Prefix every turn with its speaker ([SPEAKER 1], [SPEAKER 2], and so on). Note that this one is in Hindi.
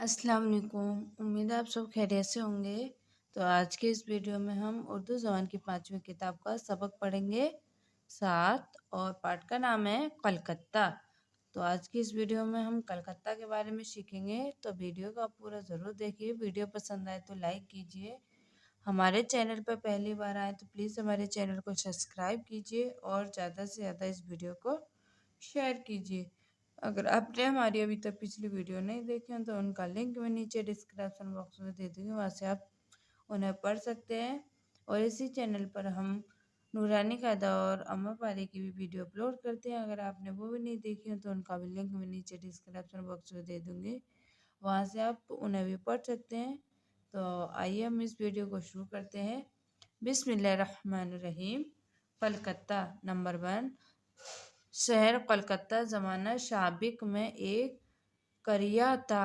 [SPEAKER 1] अस्सलाम वालेकुम। उम्मीद है आप सब खैरियत से होंगे। तो आज के इस वीडियो में हम उर्दू ज़बान की 5वीं किताब का सबक पढ़ेंगे 7 और पाठ का नाम है कलकत्ता। तो आज की इस वीडियो में हम कलकत्ता के बारे में सीखेंगे। तो वीडियो को आप पूरा ज़रूर देखिए। वीडियो पसंद आए तो लाइक कीजिए। हमारे चैनल पर पहली बार आए तो प्लीज़ हमारे चैनल को सब्सक्राइब कीजिए और ज़्यादा से ज़्यादा इस वीडियो को शेयर कीजिए। अगर आपने हमारी अभी तक पिछली वीडियो नहीं देखी हैं तो उनका लिंक मैं नीचे डिस्क्रिप्शन बॉक्स में दे दूँगी, वहाँ से आप उन्हें पढ़ सकते हैं। और इसी चैनल पर हम नूरानी कायदा और अम्मा पारी की भी वीडियो अपलोड करते हैं। अगर आपने वो भी नहीं देखी हो तो उनका भी लिंक मैं नीचे डिस्क्रिप्शन बॉक्स में दे दूँगी, वहाँ से आप उन्हें भी पढ़ सकते हैं। तो आइए हम इस वीडियो को शुरू करते हैं। बिस्मिल्लाहिर्रहमानिर्रहीम। कलकत्ता। नंबर 1। शहर कलकत्ता ज़माना साबिक में एक करिया था।